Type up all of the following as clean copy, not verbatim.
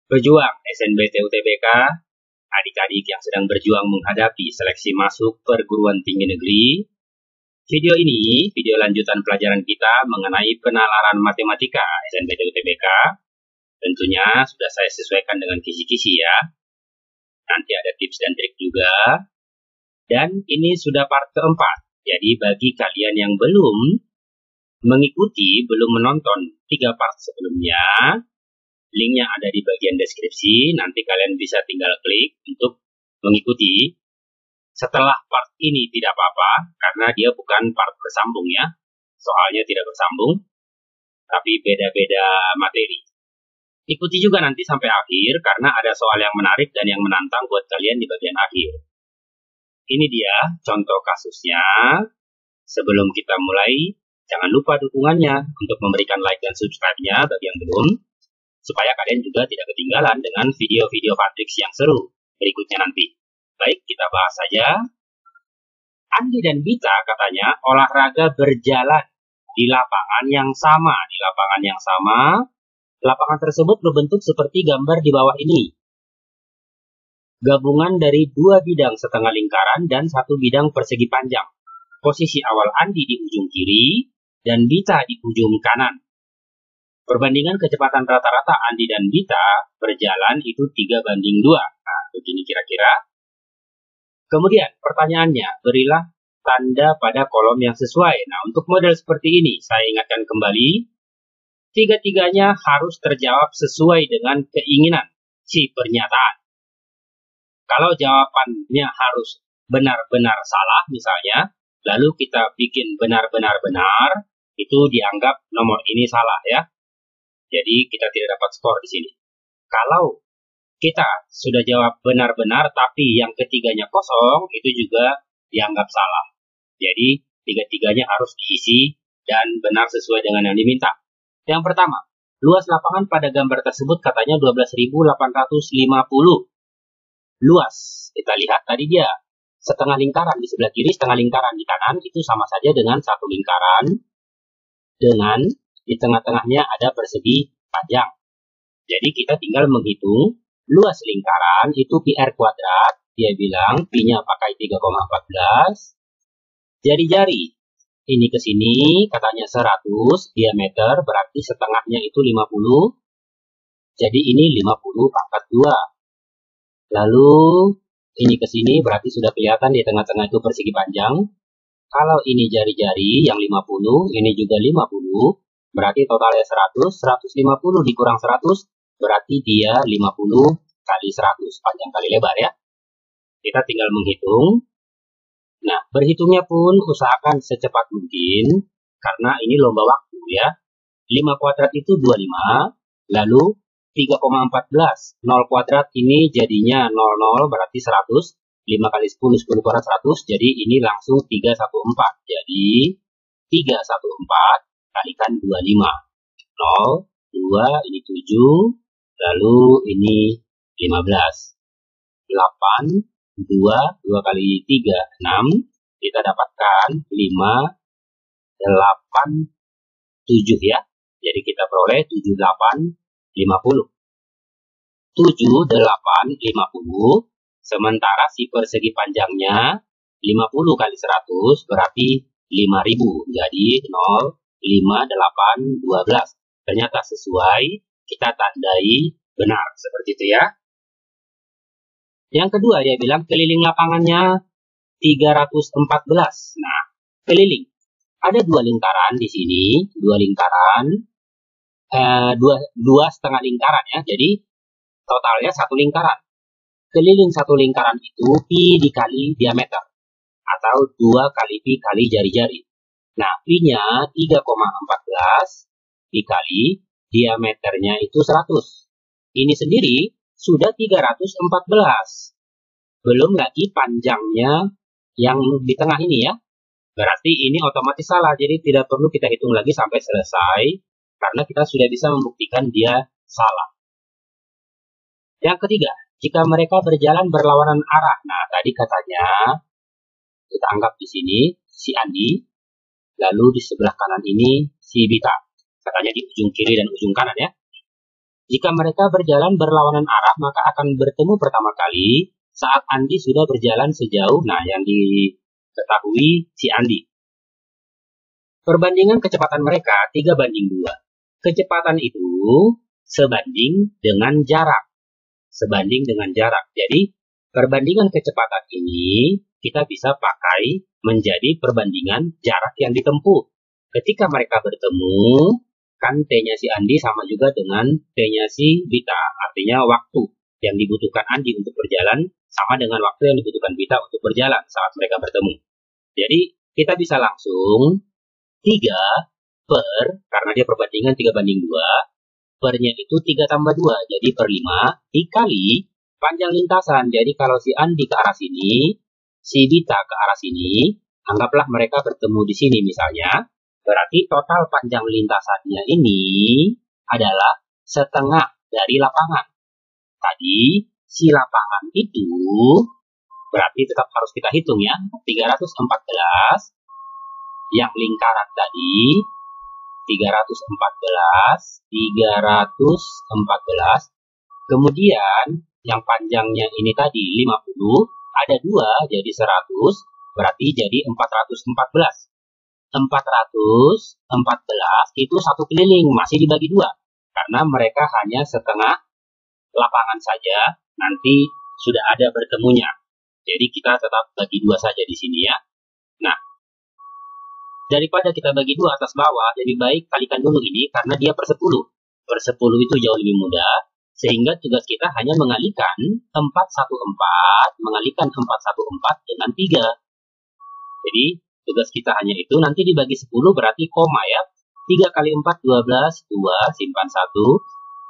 Pejuang SNBT UTBK, adik-adik yang sedang berjuang menghadapi seleksi masuk perguruan tinggi negeri. Video ini, video lanjutan pelajaran kita mengenai penalaran matematika SNBT UTBK. Tentunya sudah saya sesuaikan dengan kisi-kisi ya. Nanti ada tips dan trik juga. Dan ini sudah part keempat. Jadi bagi kalian yang belum mengikuti, belum menonton 3 part sebelumnya, linknya ada di bagian deskripsi. Nanti kalian bisa tinggal klik untuk mengikuti. Setelah part ini tidak apa-apa, karena dia bukan part bersambung ya. Soalnya tidak bersambung, tapi beda-beda materi. Ikuti juga nanti sampai akhir, karena ada soal yang menarik dan yang menantang buat kalian di bagian akhir. Ini dia contoh kasusnya. Sebelum kita mulai, jangan lupa dukungannya untuk memberikan like dan subscribe-nya bagi yang belum, supaya kalian juga tidak ketinggalan dengan video-video Fatrix yang seru berikutnya nanti. Baik, kita bahas saja. Andi dan Bita katanya olahraga berjalan di lapangan yang sama. Lapangan tersebut berbentuk seperti gambar di bawah ini. Gabungan dari 2 bidang setengah lingkaran dan 1 bidang persegi panjang. Posisi awal Andi di ujung kiri dan Bita di ujung kanan. Perbandingan kecepatan rata-rata Andi dan Bita berjalan itu 3:2. Nah, begini kira-kira. Kemudian pertanyaannya, berilah tanda pada kolom yang sesuai. Nah, untuk model seperti ini, saya ingatkan kembali, tiga-tiganya harus terjawab sesuai dengan keinginan si pernyataan. Kalau jawabannya harus benar-benar salah misalnya, lalu kita bikin benar-benar benar, itu dianggap nomor ini salah ya. Jadi kita tidak dapat skor di sini. Kalau kita sudah jawab benar-benar tapi yang ketiganya kosong, itu juga dianggap salah. Jadi tiga-tiganya harus diisi dan benar sesuai dengan yang diminta. Yang pertama, luas lapangan pada gambar tersebut katanya 12.850. Luas, kita lihat tadi dia setengah lingkaran di sebelah kiri, setengah lingkaran di kanan, itu sama saja dengan satu lingkaran dengan di tengah-tengahnya ada persegi panjang. Jadi kita tinggal menghitung luas lingkaran itu pi r kuadrat. Dia bilang pi-nya pakai 3,14. Jari-jari ini ke sini katanya 100 diameter, berarti setengahnya itu 50. Jadi ini 50 pangkat 2. Lalu ini ke sini berarti sudah kelihatan di tengah-tengah itu persegi panjang. Kalau ini jari-jari yang 50, ini juga 50, berarti totalnya 100. 150 dikurang 100 berarti dia 50 kali 100 panjang kali lebar ya. Kita tinggal menghitung. Nah, berhitungnya pun usahakan secepat mungkin karena ini lomba waktu ya. 5 kuadrat itu 25, lalu 3,14. 0 kuadrat ini jadinya 00 berarti 100. 5 kali 10, 10 kuadrat 100. Jadi ini langsung 314. Jadi 314 kalikan 25. 0, 2, ini 7. Lalu ini 15. 8, 2, 2 kali 3, 6. Kita dapatkan 5, 8, 7 ya. Jadi kita peroleh 78, 50. 7, 8, 50. Sementara si persegi panjangnya 50 kali 100 berarti 5000. Jadi 0, 5, 8, 12. Ternyata sesuai, kita tandai benar. Seperti itu ya. Yang kedua dia bilang keliling lapangannya 314. Nah, keliling. Ada 2 lingkaran di sini. 2 lingkaran. 2 setengah lingkaran ya. Jadi totalnya 1 lingkaran. Keliling 1 lingkaran itu pi dikali diameter atau 2 kali pi kali jari-jari. Nah, pi-nya 3,14 dikali diameternya itu 100. Ini sendiri sudah 314. Belum lagi panjangnya yang di tengah ini ya. Berarti ini otomatis salah. Jadi tidak perlu kita hitung lagi sampai selesai karena kita sudah bisa membuktikan dia salah. Yang ketiga, jika mereka berjalan berlawanan arah. Nah, tadi katanya kita anggap di sini si Andi, lalu di sebelah kanan ini si Bita. Katanya di ujung kiri dan ujung kanan ya. Jika mereka berjalan berlawanan arah, maka akan bertemu pertama kali saat Andi sudah berjalan sejauh, yang diketahui si Andi. Perbandingan kecepatan mereka 3:2. Kecepatan itu sebanding dengan jarak. Jadi, perbandingan kecepatan ini kita bisa pakai menjadi perbandingan jarak yang ditempuh. Ketika mereka bertemu, kan T-nya si Andi sama juga dengan T-nya si Bita. Artinya waktu yang dibutuhkan Andi untuk berjalan sama dengan waktu yang dibutuhkan Bita untuk berjalan saat mereka bertemu. Jadi, kita bisa langsung 3 karena dia perbandingan 3:2, pernya itu 3 tambah 2, jadi per 5, dikali panjang lintasan. Jadi kalau si Andi ke arah sini, si Bita ke arah sini, anggaplah mereka bertemu di sini misalnya, berarti total panjang lintasannya ini adalah setengah dari lapangan. Tadi, si lapangan itu berarti tetap harus kita hitung ya, 314, yang lingkaran tadi 314, kemudian yang panjangnya ini tadi 50, ada 2 jadi 100, berarti jadi 414. 414 itu satu keliling, masih dibagi 2, karena mereka hanya setengah lapangan saja, nanti sudah ada bertemunya. Jadi kita tetap bagi 2 saja di sini ya. Nah, daripada kita bagi 2 atas bawah, lebih baik kalikan dulu ini karena dia per 10. Per 10 itu jauh lebih mudah, sehingga tugas kita hanya mengalihkan 414 dengan 3. Jadi, tugas kita hanya itu, nanti dibagi 10 berarti koma ya. 3 kali 4, 12, 2, simpan 1.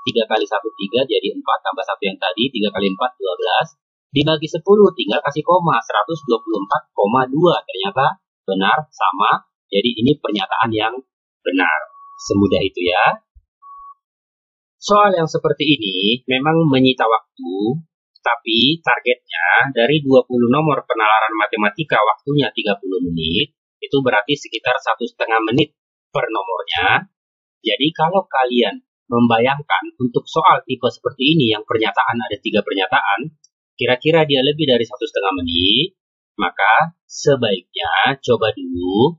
3 kali 1, 3, jadi 4 tambah 1 yang tadi, 3 kali 4, 12. Dibagi 10, tinggal kasih koma, 124,2. Ternyata benar, sama. Jadi ini pernyataan yang benar. Semudah itu ya. Soal yang seperti ini memang menyita waktu, tapi targetnya dari 20 nomor penalaran matematika waktunya 30 menit, itu berarti sekitar 1,5 menit per nomornya. Jadi kalau kalian membayangkan untuk soal tipe seperti ini yang pernyataan ada 3 pernyataan, kira-kira dia lebih dari 1,5 menit, maka sebaiknya coba dulu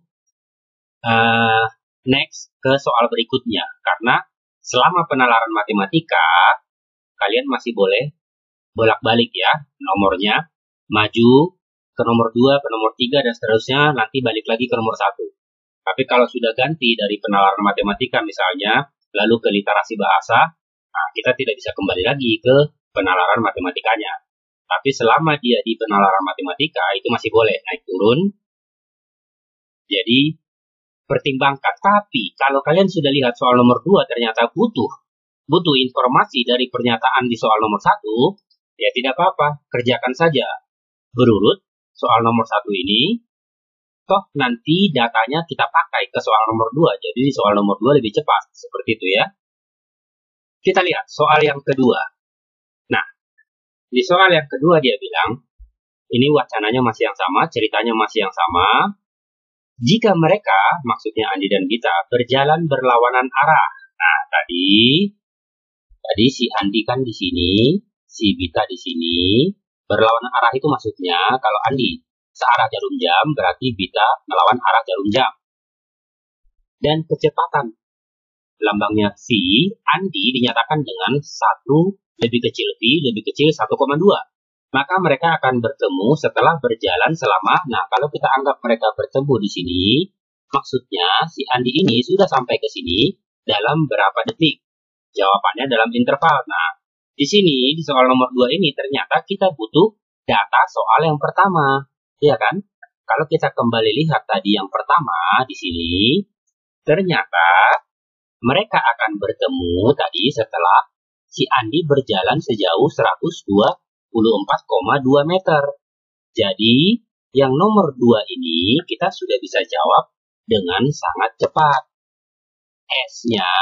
next ke soal berikutnya, karena selama penalaran matematika kalian masih boleh bolak-balik ya nomornya, maju ke nomor 2, ke nomor 3 dan seterusnya, nanti balik lagi ke nomor 1. Tapi kalau sudah ganti dari penalaran matematika misalnya lalu ke literasi bahasa, kita tidak bisa kembali lagi ke penalaran matematikanya. Tapi selama dia di penalaran matematika itu masih boleh naik turun. Jadi pertimbangkan. Tapi kalau kalian sudah lihat soal nomor 2 ternyata butuh informasi dari pernyataan di soal nomor 1, ya tidak apa-apa, kerjakan saja berurut soal nomor 1 ini. Toh nanti datanya kita pakai ke soal nomor 2. Jadi di soal nomor 2 lebih cepat. Seperti itu ya. Kita lihat soal yang kedua. Nah, di soal yang kedua dia bilang, ini wacananya masih yang sama, ceritanya masih yang sama. Jika mereka, maksudnya Andi dan Bita, berjalan berlawanan arah. Nah, tadi si Andi kan di sini, si Bita di sini. Berlawanan arah itu maksudnya kalau Andi searah jarum jam, berarti Bita melawan arah jarum jam. Dan kecepatan lambangnya V, Andi dinyatakan dengan 1 lebih kecil V, lebih kecil 1,2. Maka mereka akan bertemu setelah berjalan selama, kalau kita anggap mereka bertemu di sini, maksudnya si Andi ini sudah sampai ke sini dalam berapa detik? Jawabannya dalam interval. Nah, di sini, di soal nomor 2 ini, ternyata kita butuh data soal yang pertama. Iya kan? Kalau kita kembali lihat tadi yang pertama di sini, ternyata mereka akan bertemu tadi setelah si Andi berjalan sejauh 124,2 meter. Jadi, yang nomor 2 ini kita sudah bisa jawab dengan sangat cepat. S-nya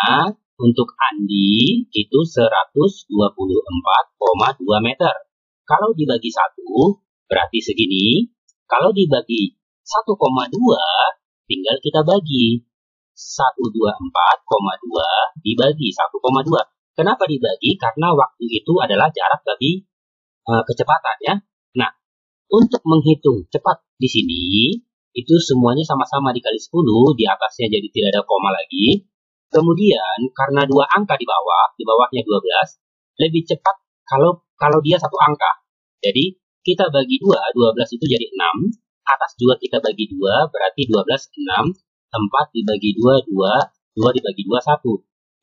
untuk Andi itu 124,2 meter. Kalau dibagi 1, berarti segini. Kalau dibagi 1,2, tinggal kita bagi. 124,2 dibagi 1,2. Kenapa dibagi? Karena waktu itu adalah jarak bagi kecepatan ya. Nah, untuk menghitung cepat di sini, itu semuanya sama-sama dikali 10, di atasnya jadi tidak ada koma lagi. Kemudian, karena dua angka di bawahnya 12, lebih cepat kalau dia satu angka. Jadi, kita bagi 2, 12 itu jadi 6, atas 2 kita bagi 2, berarti 12, 6, 4 dibagi 2, 2 dibagi 2, 1.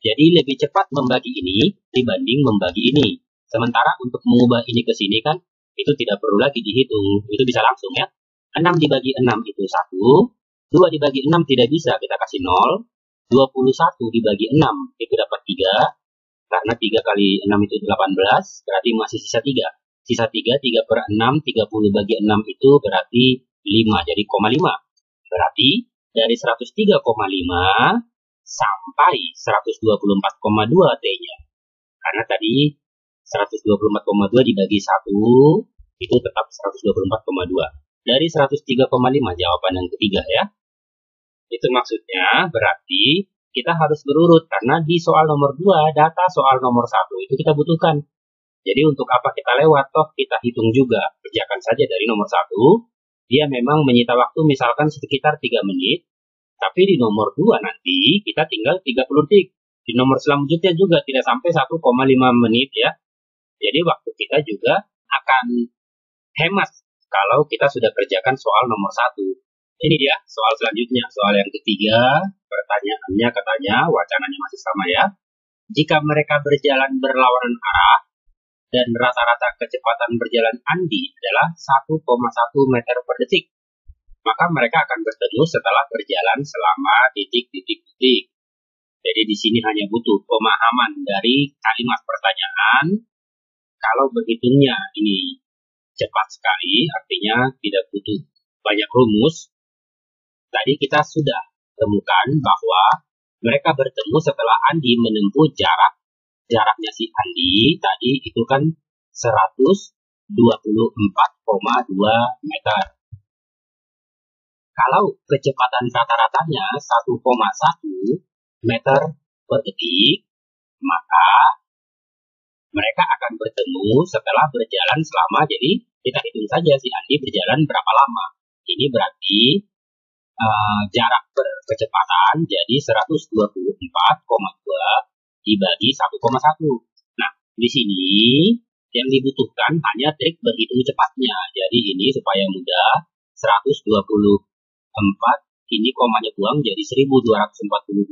Jadi lebih cepat membagi ini dibanding membagi ini. Sementara untuk mengubah ini ke sini kan, itu tidak perlu lagi dihitung. Itu bisa langsung ya. 6 dibagi 6 itu 1. 2 dibagi 6 tidak bisa, kita kasih 0. 21 dibagi 6 itu dapat 3. Karena 3 kali 6 itu 18, berarti masih sisa 3. Sisa 3, 3 per 6, 30 bagi 6 itu berarti 5, jadi 0,5. Berarti dari 103,5 sampai 124,2 T-nya. Karena tadi 124,2 dibagi 1, itu tetap 124,2. Dari 103,5 jawaban yang ketiga ya. Itu maksudnya berarti kita harus berurut, karena di soal nomor 2, data soal nomor 1 itu kita butuhkan. Jadi untuk apa kita lewat, toh kita hitung juga. Kerjakan saja dari nomor 1, dia memang menyita waktu misalkan sekitar 3 menit, tapi di nomor 2 nanti kita tinggal 30 detik. Di nomor selanjutnya juga tidak sampai 1,5 menit ya. Jadi waktu kita juga akan hemat kalau kita sudah kerjakan soal nomor 1. Ini dia soal selanjutnya, soal yang ketiga. Pertanyaannya katanya, wacananya masih sama ya. Jika mereka berjalan berlawanan arah dan rata-rata kecepatan berjalan Andi adalah 1,1 meter per detik, maka mereka akan bertemu setelah berjalan selama titik-titik-titik. Jadi di sini hanya butuh pemahaman dari kalimat pertanyaan. Kalau berhitungnya ini cepat sekali, artinya tidak butuh banyak rumus. Tadi kita sudah temukan bahwa mereka bertemu setelah Andi menempuh jaraknya si Andi tadi itu kan 124,2 meter. Kalau kecepatan rata-ratanya 1,1 meter per detik, maka mereka akan bertemu setelah berjalan selama, jadi kita hitung saja si Andi berjalan berapa lama. Ini berarti jarak berkecepatan jadi 124,2 dibagi 1,1. Nah, di sini yang dibutuhkan hanya trik berhitung cepatnya. Jadi ini supaya mudah, 124 ini komanya buang jadi 1242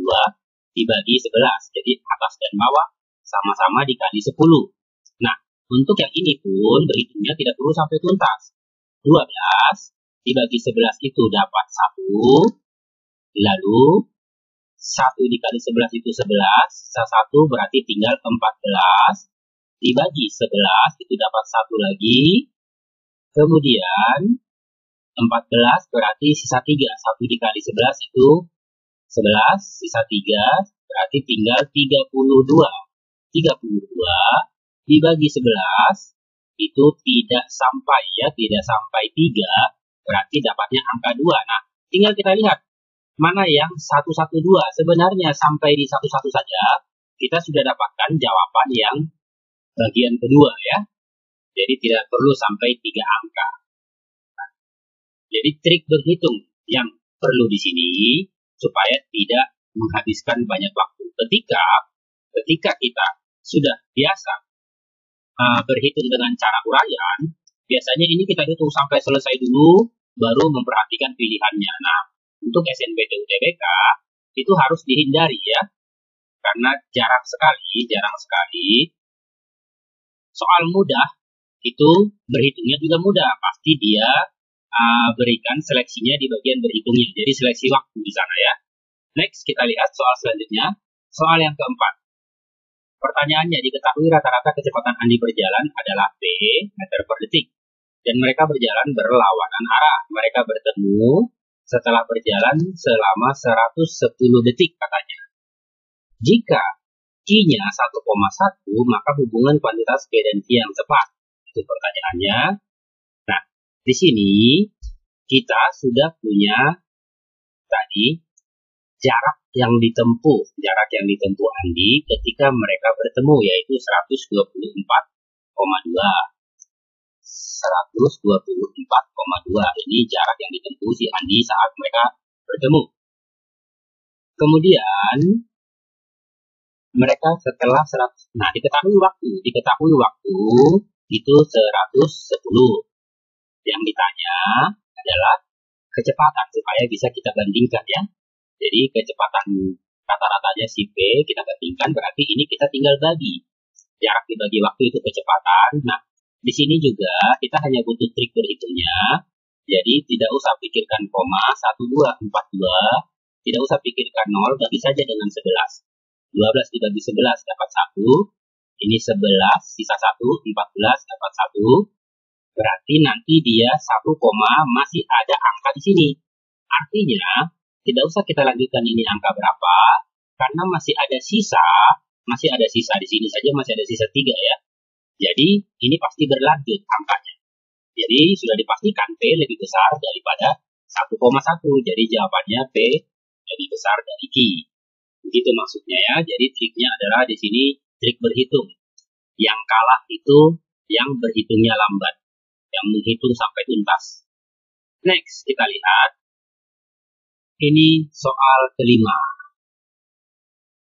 dibagi 11. Jadi atas dan bawah sama-sama dikali 10. Nah, untuk yang ini pun berhitungnya tidak perlu sampai tuntas. 12 dibagi 11 itu dapat 1. Lalu 1 dikali 11 itu 11. Sisa 1 berarti tinggal 14. Dibagi 11 itu dapat 1 lagi. Kemudian 14 berarti sisa 3. 1 dikali 11 itu 11. Sisa 3 berarti tinggal 32. 32 dibagi 11 itu tidak sampai ya, tidak sampai 3, berarti dapatnya angka 2. Nah, tinggal kita lihat mana yang 112. Sebenarnya sampai di 11 saja kita sudah dapatkan jawaban yang bagian kedua ya. Jadi tidak perlu sampai 3 angka. Nah, jadi trik berhitung yang perlu di sini supaya tidak menghabiskan banyak waktu. Ketika kita sudah biasa berhitung dengan cara uraian, biasanya ini kita hitung sampai selesai dulu, baru memperhatikan pilihannya. Nah, untuk SNMPTN UTBK itu harus dihindari ya, karena jarang sekali soal mudah itu berhitungnya juga mudah. Pasti dia berikan seleksinya di bagian berhitungnya, jadi seleksi waktu di sana ya. Next, kita lihat soal selanjutnya, soal yang keempat. Pertanyaannya, diketahui rata-rata kecepatan Andi berjalan adalah P meter per detik. Dan mereka berjalan berlawanan arah. Mereka bertemu setelah berjalan selama 110 detik katanya. Jika Q-nya 1,1, maka hubungan kuantitas P dan Q yang tepat. Itu pertanyaannya. Nah, di sini kita sudah punya tadi jarak jarak yang ditempuh Andi ketika mereka bertemu, yaitu 124,2. 124,2. Ini jarak yang ditempuh si Andi saat mereka bertemu. Kemudian mereka setelah 100, nah diketahui waktu itu 110. Yang ditanya adalah kecepatan, supaya bisa kita bandingkan ya. Jadi kecepatan rata-ratanya si P kita bandingkan, berarti ini kita tinggal bagi jarak dibagi waktu itu kecepatan. Nah, di sini juga kita hanya butuh trik berhitungnya. Jadi tidak usah pikirkan koma 1242, tidak usah pikirkan 0, bagi saja dengan 11. 12 dibagi 11 dapat 1. Ini 11, sisa 1, 14 dapat 1. Berarti nanti dia 1, masih ada angka di sini. Artinya, tidak usah kita lanjutkan ini angka berapa, karena masih ada sisa di sini saja masih ada sisa 3 ya. Jadi, ini pasti berlanjut angkanya. Jadi, sudah dipastikan P lebih besar daripada 1,1. Jadi, jawabannya P lebih besar dari Q. Begitu maksudnya ya. Jadi, triknya adalah di sini trik berhitung. Yang kalah itu yang berhitungnya lambat, yang menghitung sampai tuntas. Next, kita lihat. Ini soal kelima.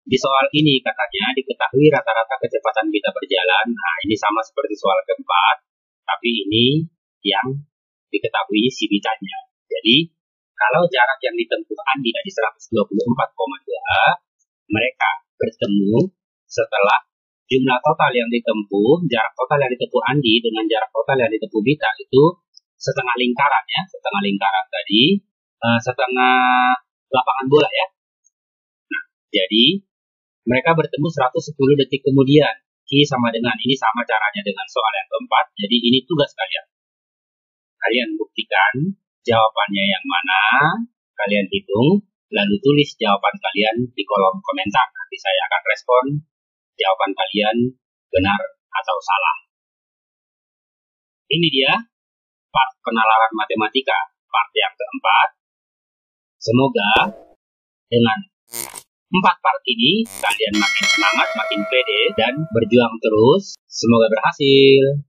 Di soal ini katanya diketahui rata-rata kecepatan kita berjalan. Nah, ini sama seperti soal keempat, tapi ini yang diketahui si bitanya. Jadi, kalau jarak yang ditempuh Andi dari 124,2, mereka bertemu setelah jumlah total yang ditempuh, jarak total yang ditempuh Andi dengan jarak total yang ditempuh Bita itu setengah lingkaran ya, setengah lingkaran tadi, setengah lapangan bola ya. Nah, jadi mereka bertemu 110 detik kemudian. Q sama dengan, ini sama caranya dengan soal yang keempat. Jadi ini tugas kalian. Kalian buktikan jawabannya yang mana, kalian hitung, lalu tulis jawaban kalian di kolom komentar. Nanti saya akan respon jawaban kalian benar atau salah. Ini dia part penalaran matematika, part yang keempat. Semoga dengan 4 part ini kalian makin semangat, makin pede, dan berjuang terus. Semoga berhasil.